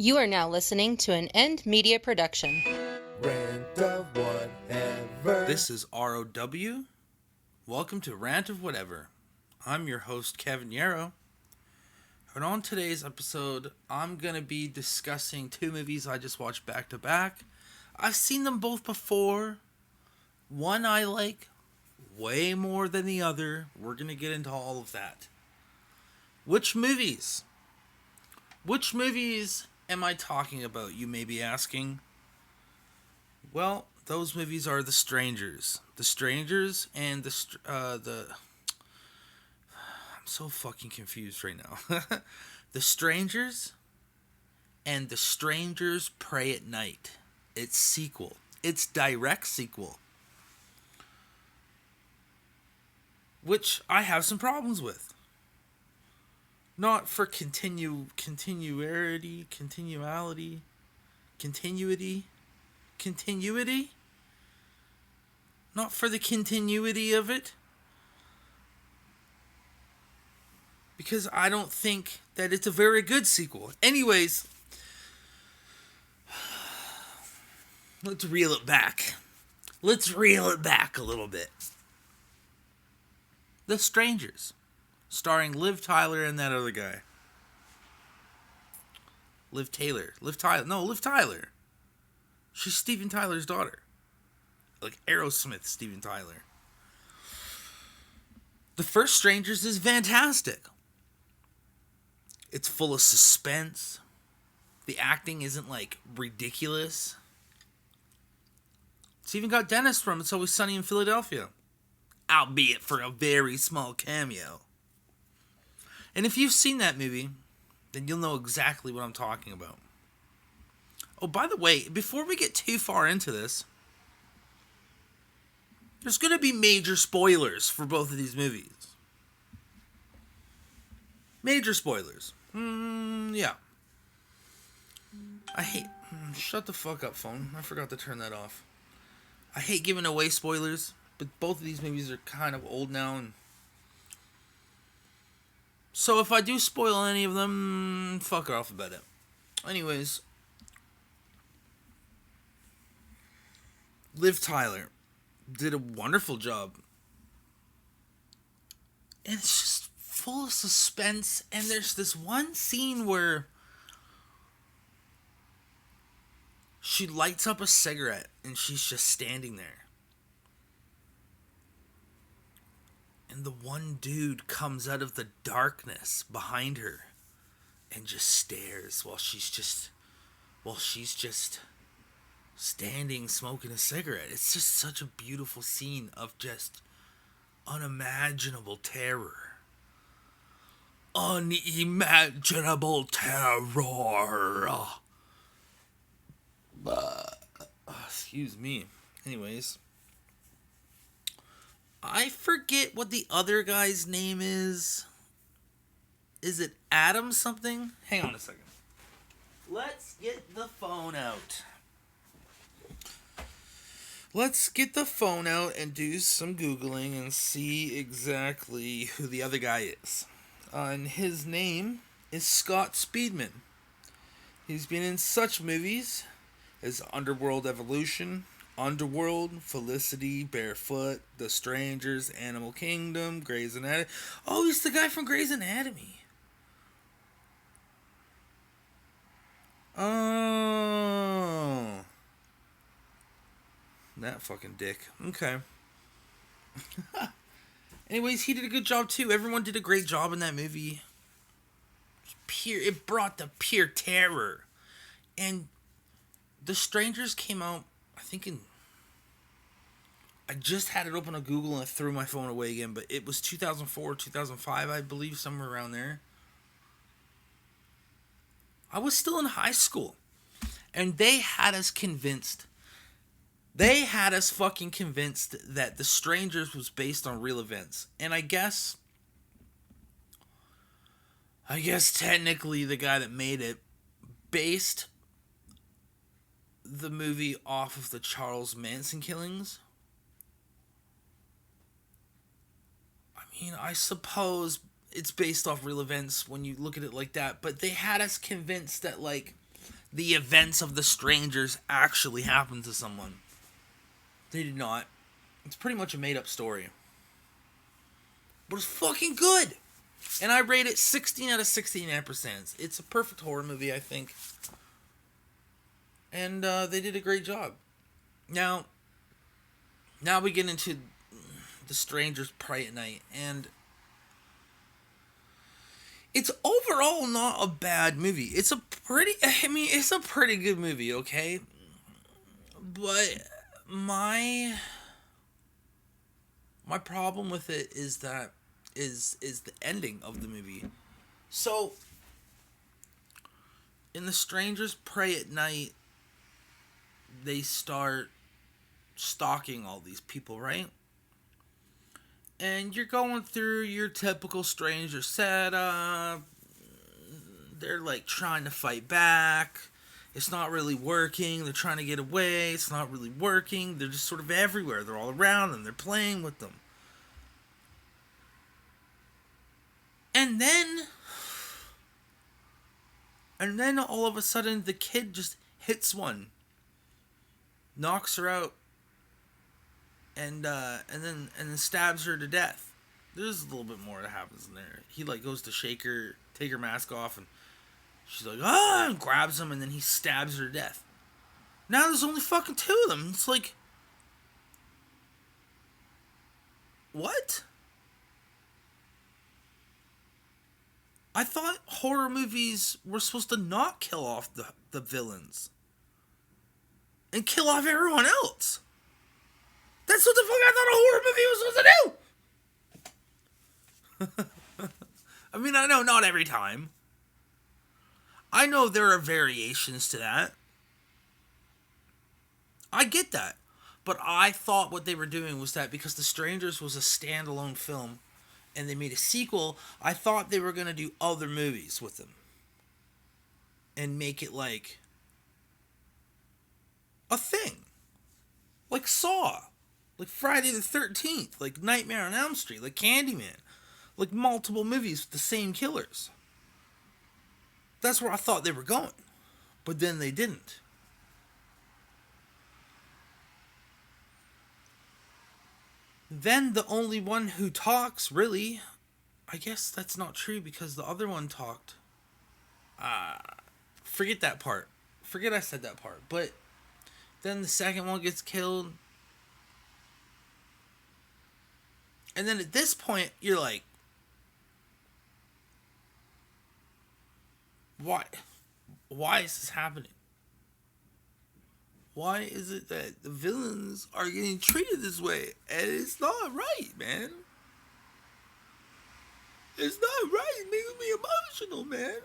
You are now listening to an End Media production. Rant of Whatever. This is ROW. Welcome to Rant of Whatever. I'm your host, Kevin Yarrow. And on today's episode, I'm going to be discussing two movies I just watched back to back. I've seen them both before. One I like way more than the other. We're going to get into all of that. Which movies? Which movies am I talking about, you may be asking? Well, those movies are The Strangers. The Strangers and I'm so fucking confused right now. The Strangers and The Strangers Pray at Night. It's sequel. It's direct sequel. Which I have some problems with. Not for continuity. Not for the continuity of it. Because I don't think that it's a very good sequel. Anyways, let's reel it back. Let's reel it back a little bit. The Strangers, starring Liv Tyler and that other guy. Liv Tyler. She's Steven Tyler's daughter. Like Aerosmith Steven Tyler. The first Strangers is fantastic. It's full of suspense. The acting isn't like ridiculous. It's even got Dennis from It's Always Sunny in Philadelphia. Albeit for a very small cameo. And if you've seen that movie, then you'll know exactly what I'm talking about. Oh, by the way, before we get too far into this, there's going to be major spoilers for both of these movies. Major spoilers. Yeah. I hate... Shut the fuck up, phone. I forgot to turn that off. I hate giving away spoilers, but both of these movies are kind of old now, and so if I do spoil any of them, fuck off about it. Anyways, Liv Tyler did a wonderful job. And it's just full of suspense. And there's this one scene where she lights up a cigarette and she's just standing there. And the one dude comes out of the darkness behind her and just stares while she's just standing smoking a cigarette. It's just such a beautiful scene of just unimaginable terror. Unimaginable terror. Excuse me. Anyways, I forget what the other guy's name is. Is it Adam something? Hang on a second. Let's get the phone out. Let's get the phone out and do some Googling and see exactly who the other guy is. And his name is Scott Speedman. He's been in such movies as Underworld Evolution, Underworld, Felicity, Barefoot, The Strangers, Animal Kingdom, Grey's Anatomy. Oh, he's the guy from Grey's Anatomy. Oh. That fucking dick. Okay. Anyways, he did a good job too. Everyone did a great job in that movie. It brought the pure terror. And The Strangers came out, I think I just had it open on Google and I threw my phone away again, but it was 2004, 2005, I believe, somewhere around there. I was still in high school. And they had us convinced. They had us fucking convinced that The Strangers was based on real events. And I guess technically the guy that made it based the movie off of the Charles Manson killings. I mean, I suppose it's based off real events when you look at it like that, but they had us convinced that, like, the events of The Strangers actually happened to someone. They did not. It's pretty much a made-up story. But it's fucking good! And I rate it 16 out of 16 ampersands. It's a perfect horror movie, I think. And they did a great job. Now we get into The Strangers Pray at Night. And it's overall not a bad movie. It's a pretty good movie, okay? But my problem with it is the ending of the movie. So in The Strangers Pray at Night, they start stalking all these people, right? And you're going through your typical stranger setup. They're like trying to fight back. It's not really working. They're trying to get away. It's not really working. They're just sort of everywhere. They're all around them. They're playing with them. And then all of a sudden the kid just hits one. Knocks her out. And then stabs her to death. There's a little bit more that happens in there. He like goes to take her mask off, and she's like, and grabs him, and then he stabs her to death. Now there's only fucking 2 of them. It's like, what? I thought horror movies were supposed to not kill off the villains and kill off everyone else. That's what the fuck I thought a horror movie was supposed to do. I mean, I know not every time. I know there are variations to that. I get that. But I thought what they were doing was that because The Strangers was a standalone film and they made a sequel, I thought they were going to do other movies with them. And make it like a thing. Like Saw. Like Friday the 13th, like Nightmare on Elm Street, like Candyman. Like multiple movies with the same killers. That's where I thought they were going. But then they didn't. Then the only one who talks, really, I guess that's not true because the other one talked. Forget that part. Forget I said that part. But then the second one gets killed. And then at this point, you're like, why? Why is this happening? Why is it that the villains are getting treated this way? And it's not right, man. It's not right. It makes me emotional, man.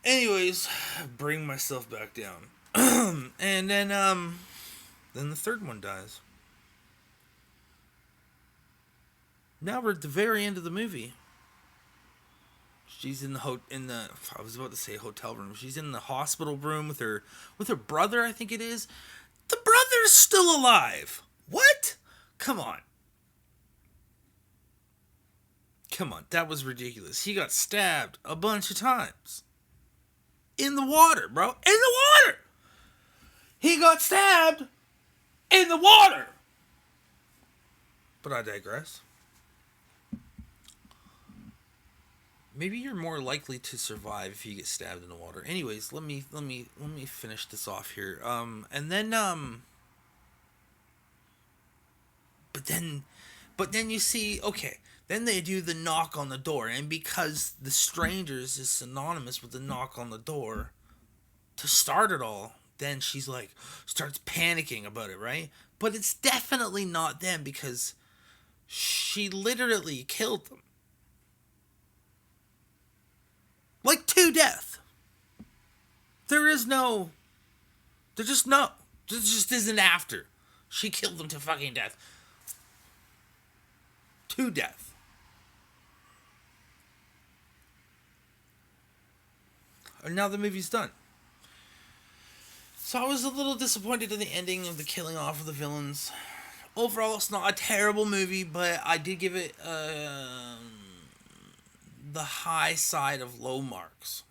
Anyways, bring myself back down. And then the third one dies. Now we're at the very end of the movie. She's in the I was about to say hotel room. She's in the hospital room with her brother, I think it is. The brother's still alive. What? Come on. Come on, that was ridiculous. He got stabbed a bunch of times. In the water, bro. In the water! He got stabbed in the water! But I digress. Maybe you're more likely to survive if you get stabbed in the water. Anyways, let me finish this off here. And then but then you see, okay, then they do the knock on the door, and because The Strangers is synonymous with the knock on the door to start it all, then she's like starts panicking about it, right? But it's definitely not them because she literally killed them. Like to death. There just isn't after. She killed them to fucking death. To death. And now the movie's done. So I was a little disappointed in the ending of the killing off of the villains. Overall, it's not a terrible movie, but I did give it the high side of low marks.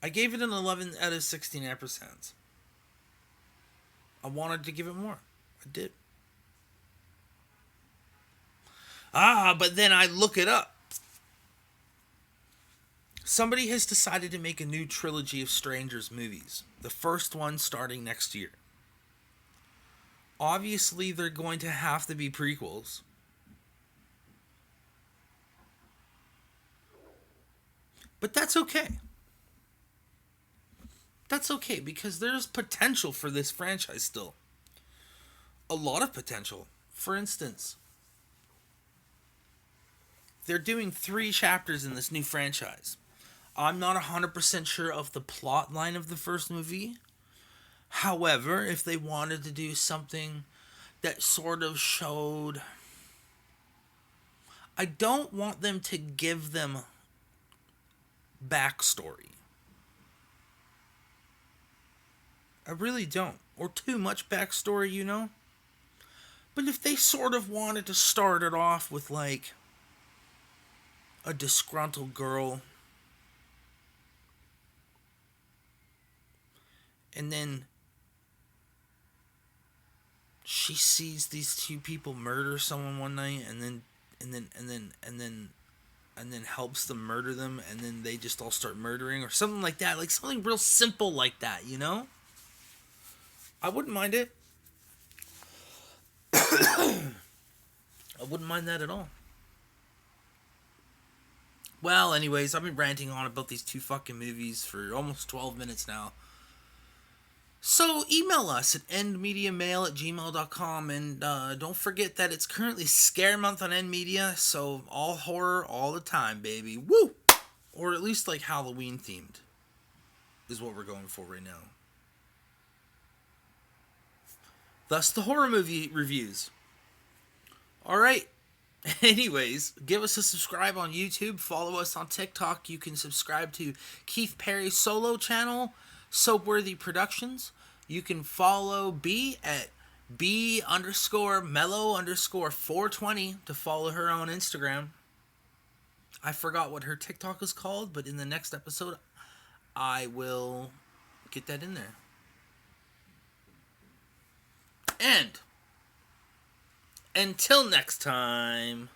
I gave it an 11 out of 16 ampersands. I wanted to give it more. I did. But then I look it up. Somebody has decided to make a new trilogy of Strangers movies. The first one starting next year. Obviously, they're going to have to be prequels. But that's okay. That's okay because there's potential for this franchise still. A lot of potential. For instance, they're doing 3 chapters in this new franchise. I'm not 100% sure of the plot line of the first movie. However, if they wanted to do something that sort of showed... I don't want them to give them backstory. I really don't. Or too much backstory, you know? But if they sort of wanted to start it off with, like, a disgruntled girl, and then she sees these 2 people murder someone one night, and then helps them murder them, and then they just all start murdering, or something like that. Like, something real simple like that, you know? I wouldn't mind it. I wouldn't mind that at all. Well, anyways, I've been ranting on about these 2 fucking movies for almost 12 minutes now. So, email us at endmediamail@gmail.com, and don't forget that it's currently Scare Month on End Media, so all horror all the time, baby. Woo! Or at least, like, Halloween themed is what we're going for right now. Thus, the horror movie reviews. Alright. Anyways, give us a subscribe on YouTube. Follow us on TikTok. You can subscribe to Keith Perry's solo channel, Soapworthy Productions. You can follow B at B_mellow_420 to follow her on Instagram. I forgot what her TikTok is called, but in the next episode, I will get that in there. And until next time,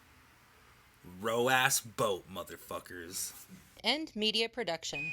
row ass boat, motherfuckers. End Media Production.